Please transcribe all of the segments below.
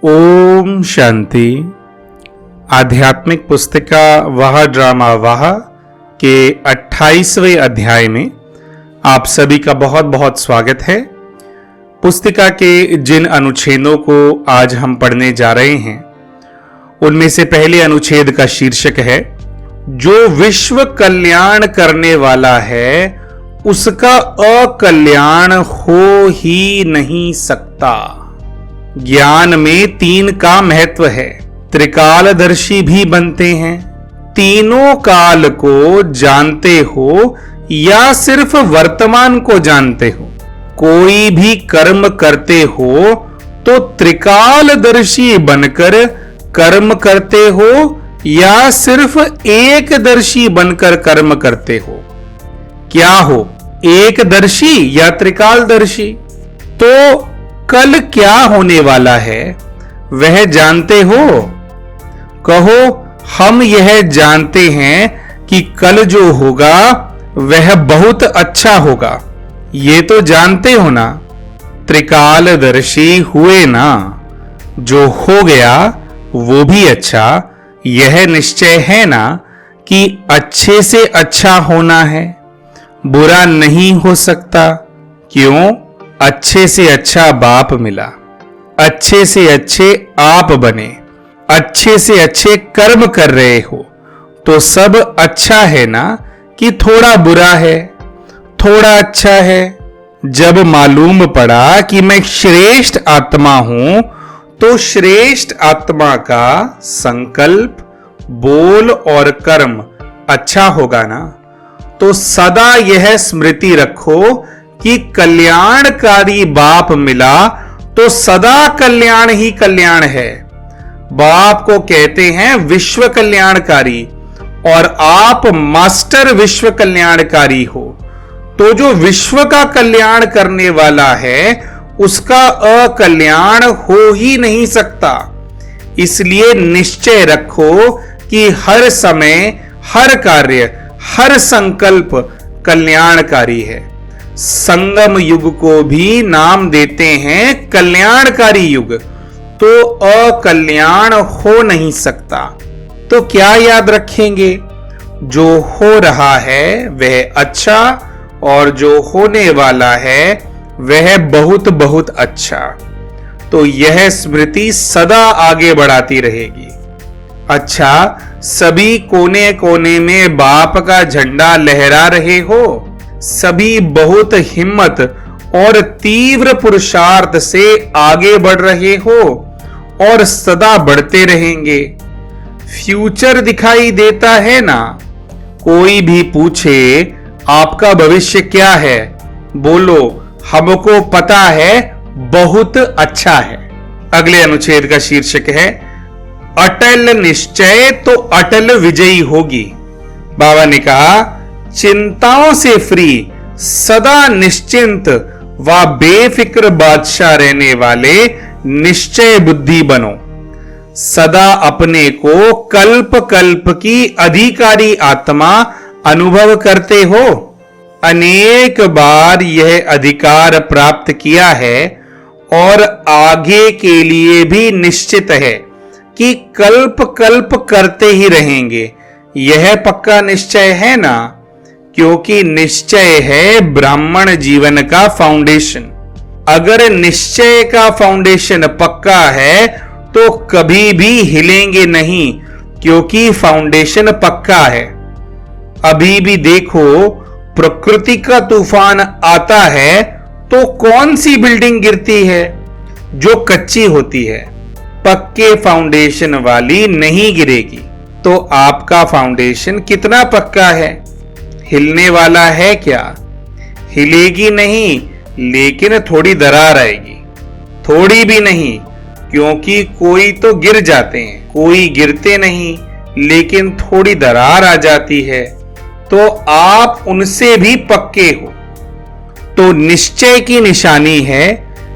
ओम शांति। आध्यात्मिक पुस्तिका वाह ड्रामा वाह के 28वें अध्याय में आप सभी का बहुत बहुत स्वागत है। पुस्तिका के जिन अनुच्छेदों को आज हम पढ़ने जा रहे हैं उनमें से पहले अनुच्छेद का शीर्षक है, जो विश्व कल्याण करने वाला है उसका अकल्याण हो ही नहीं सकता। ज्ञान में तीन का महत्व है। त्रिकालदर्शी भी बनते हैं। तीनों काल को जानते हो या सिर्फ वर्तमान को जानते हो। कोई भी कर्म करते हो तो त्रिकालदर्शी बनकर कर्म करते हो या सिर्फ एकदर्शी बनकर कर्म करते हो। क्या हो, एकदर्शी या त्रिकालदर्शी? तो कल क्या होने वाला है वह जानते हो? कहो, हम यह जानते हैं कि कल जो होगा वह बहुत अच्छा होगा। ये तो जानते हो ना, त्रिकालदर्शी हुए ना। जो हो गया वो भी अच्छा। यह निश्चय है ना कि अच्छे से अच्छा होना है, बुरा नहीं हो सकता। क्यों? अच्छे से अच्छा बाप मिला, अच्छे से अच्छे आप बने, अच्छे से अच्छे कर्म कर रहे हो, तो सब अच्छा है ना कि थोड़ा बुरा है, थोड़ा अच्छा है? जब मालूम पड़ा कि मैं श्रेष्ठ आत्मा हूं तो श्रेष्ठ आत्मा का संकल्प, बोल और कर्म अच्छा होगा ना। तो सदा यह स्मृति रखो कि कल्याणकारी बाप मिला तो सदा कल्याण ही कल्याण है। बाप को कहते हैं विश्व कल्याणकारी और आप मास्टर विश्व कल्याणकारी हो। तो जो विश्व का कल्याण करने वाला है उसका अकल्याण हो ही नहीं सकता। इसलिए निश्चय रखो कि हर समय, हर कार्य, हर संकल्प कल्याणकारी है। संगम युग को भी नाम देते हैं कल्याणकारी युग। तो अकल्याण हो नहीं सकता। तो क्या याद रखेंगे? जो हो रहा है वह अच्छा और जो होने वाला है वह बहुत बहुत अच्छा। तो यह स्मृति सदा आगे बढ़ाती रहेगी। अच्छा, सभी कोने कोने में बाप का झंडा लहरा रहे हो। सभी बहुत हिम्मत और तीव्र पुरुषार्थ से आगे बढ़ रहे हो और सदा बढ़ते रहेंगे। फ्यूचर दिखाई देता है ना। कोई भी पूछे आपका भविष्य क्या है, बोलो हमको पता है, बहुत अच्छा है। अगले अनुच्छेद का शीर्षक है, अटल निश्चय तो अटल विजयी होगी। बाबा ने कहा, चिंताओं से फ्री, सदा निश्चिंत व बेफिक्र बादशाह रहने वाले निश्चय बुद्धि बनो। सदा अपने को कल्प कल्प की अधिकारी आत्मा अनुभव करते हो। अनेक बार यह अधिकार प्राप्त किया है और आगे के लिए भी निश्चित है कि कल्प कल्प करते ही रहेंगे। यह पक्का निश्चय है ना, क्योंकि निश्चय है ब्राह्मण जीवन का फाउंडेशन। अगर निश्चय का फाउंडेशन पक्का है तो कभी भी हिलेंगे नहीं, क्योंकि फाउंडेशन पक्का है। अभी भी देखो, प्रकृति का तूफान आता है तो कौन सी बिल्डिंग गिरती है? जो कच्ची होती है, पक्के फाउंडेशन वाली नहीं गिरेगी। तो आपका फाउंडेशन कितना पक्का है? हिलने वाला है क्या? हिलेगी नहीं, लेकिन थोड़ी दरार आएगी। थोड़ी भी नहीं, क्योंकि कोई तो गिर जाते हैं, कोई गिरते नहीं, लेकिन थोड़ी दरार आ जाती है। तो आप उनसे भी पक्के हो। तो निश्चय की निशानी है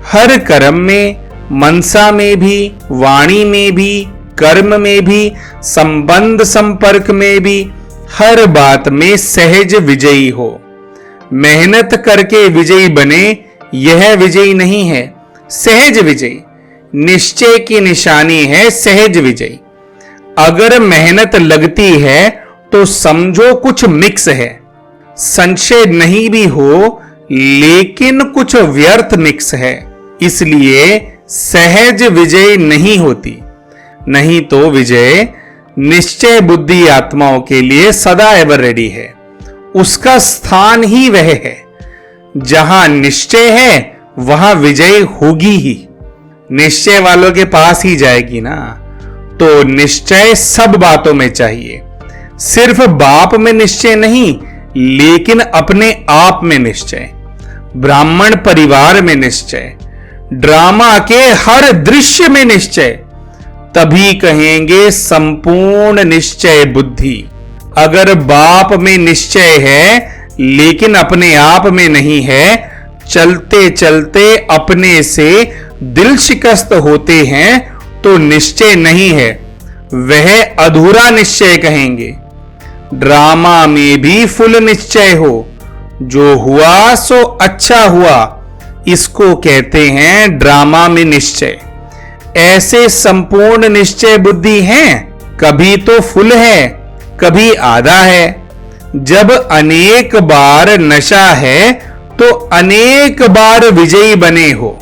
हर कर्म में, मनसा में भी, वाणी में भी, कर्म में भी, संबंध संपर्क में भी, हर बात में सहज विजयी हो। मेहनत करके विजयी बने, यह विजयी नहीं है, सहज विजयी। निश्चय की निशानी है सहज विजय। अगर मेहनत लगती है तो समझो कुछ मिक्स है। संशय नहीं भी हो लेकिन कुछ व्यर्थ मिक्स है, इसलिए सहज विजय नहीं होती। नहीं तो विजय निश्चय बुद्धि आत्माओं के लिए सदा एवर रेडी है। उसका स्थान ही वह है। जहां निश्चय है वहां विजय होगी ही। निश्चय वालों के पास ही जाएगी ना। तो निश्चय सब बातों में चाहिए। सिर्फ बाप में निश्चय नहीं, लेकिन अपने आप में निश्चय। ब्राह्मण परिवार में निश्चय, ड्रामा के हर दृश्य में निश्चय। तभी कहेंगे संपूर्ण निश्चय बुद्धि। अगर बाप में निश्चय है लेकिन अपने आप में नहीं है, चलते चलते अपने से दिल शिकस्त होते हैं तो निश्चय नहीं है, वह अधूरा निश्चय कहेंगे। ड्रामा में भी फुल निश्चय हो, जो हुआ सो अच्छा हुआ, इसको कहते हैं ड्रामा में निश्चय। ऐसे संपूर्ण निश्चय बुद्धि हैं, कभी तो फुल है कभी आधा है। जब अनेक बार नशा है तो अनेक बार विजयी बने हो।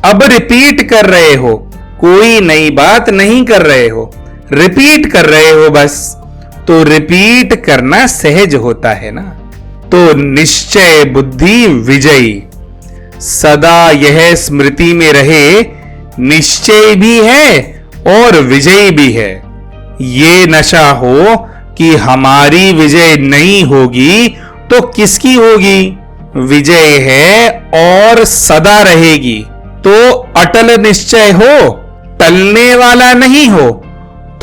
अब रिपीट कर रहे हो, कोई नई बात नहीं कर रहे हो, रिपीट कर रहे हो बस। तो रिपीट करना सहज होता है ना। तो निश्चय बुद्धि विजयी। सदा यह स्मृति में रहे, निश्चय भी है और विजय भी है। ये नशा हो कि हमारी विजय नहीं होगी तो किसकी होगी? विजय है और सदा रहेगी। तो अटल निश्चय हो, टलने वाला नहीं हो।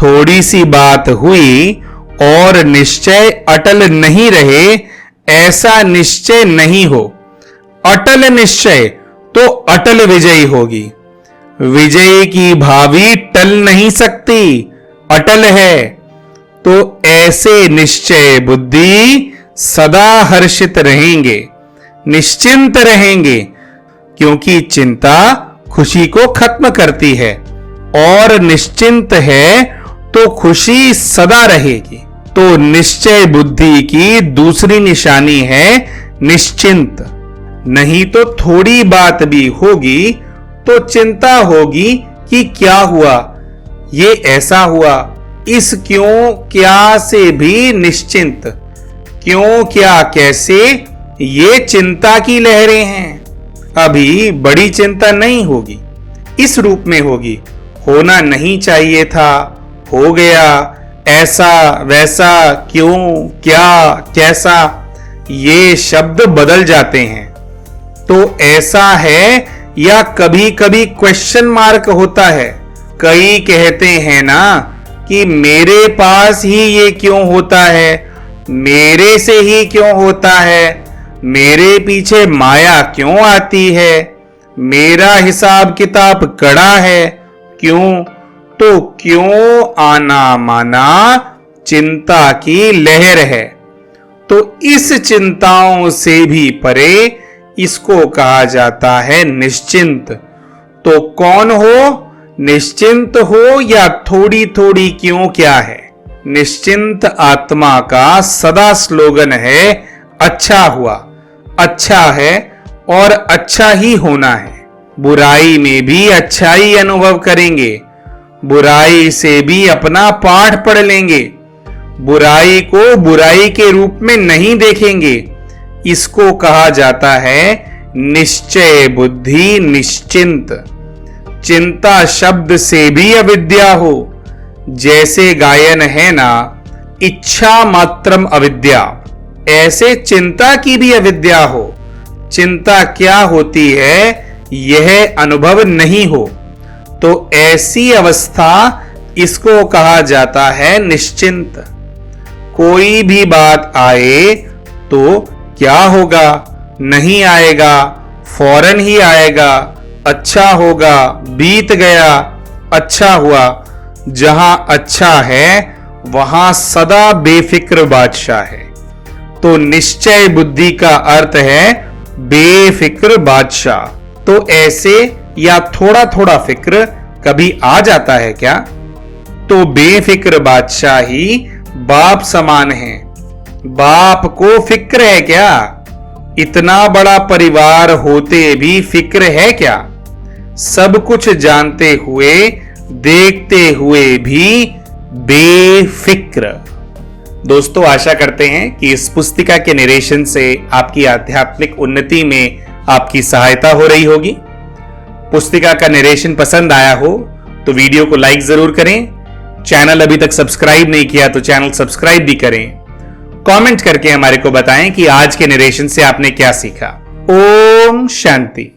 थोड़ी सी बात हुई और निश्चय अटल नहीं रहे, ऐसा निश्चय नहीं हो। अटल निश्चय तो अटल विजय होगी। विजय की भावी टल नहीं सकती, अटल है। तो ऐसे निश्चय बुद्धि सदा हर्षित रहेंगे, निश्चिंत रहेंगे, क्योंकि चिंता खुशी को खत्म करती है और निश्चिंत है तो खुशी सदा रहेगी। तो निश्चय बुद्धि की दूसरी निशानी है निश्चिंत। नहीं तो थोड़ी बात भी होगी तो चिंता होगी कि क्या हुआ, ये ऐसा हुआ। इस क्यों क्या से भी निश्चिंत। क्यों क्या कैसे ये चिंता की लहरें हैं। अभी बड़ी चिंता नहीं होगी, इस रूप में होगी। होना नहीं चाहिए था, हो गया, ऐसा वैसा, क्यों क्या कैसा, ये शब्द बदल जाते हैं। तो ऐसा है या कभी कभी क्वेश्चन मार्क होता है। कई कहते हैं ना कि मेरे पास ही ये क्यों होता है, मेरे से ही क्यों होता है, मेरे पीछे माया क्यों आती है, मेरा हिसाब किताब कड़ा है, क्यों? तो क्यों आना माना चिंता की लहर है। तो इस चिंताओं से भी परे इसको कहा जाता है निश्चिंत। तो कौन हो, निश्चिंत हो या थोड़ी थोड़ी क्यों क्या है। निश्चिंत आत्मा का सदा स्लोगन है अच्छा हुआ, अच्छा है और अच्छा ही होना है। बुराई में भी अच्छाई अनुभव करेंगे, बुराई से भी अपना पाठ पढ़ लेंगे, बुराई को बुराई के रूप में नहीं देखेंगे। इसको कहा जाता है निश्चय बुद्धि निश्चिंत। चिंता शब्द से भी अविद्या हो, जैसे गायन है ना, इच्छा मात्रम अविद्या, ऐसे चिंता की भी अविद्या हो। चिंता क्या होती है यह अनुभव नहीं हो, तो ऐसी अवस्था इसको कहा जाता है निश्चिंत। कोई भी बात आए तो क्या होगा, नहीं आएगा, फौरन ही आएगा, अच्छा होगा, बीत गया, अच्छा हुआ। जहां अच्छा है वहां सदा बेफिक्र बादशाह है। तो निश्चय बुद्धि का अर्थ है बेफिक्र बादशाह। तो ऐसे या थोड़ा थोड़ा फिक्र कभी आ जाता है क्या? तो बेफिक्र बादशाही बाप समान है। बाप को फिक्र है क्या? इतना बड़ा परिवार होते भी फिक्र है क्या? सब कुछ जानते हुए, देखते हुए भी बेफिक्र। दोस्तों, आशा करते हैं कि इस पुस्तिका के नरेशन से आपकी आध्यात्मिक उन्नति में आपकी सहायता हो रही होगी। पुस्तिका का नरेशन पसंद आया हो तो वीडियो को लाइक जरूर करें। चैनल अभी तक सब्सक्राइब नहीं किया तो चैनल सब्सक्राइब भी करें। कमेंट करके हमारे को बताएं कि आज के नरेशन से आपने क्या सीखा। ओम शांति।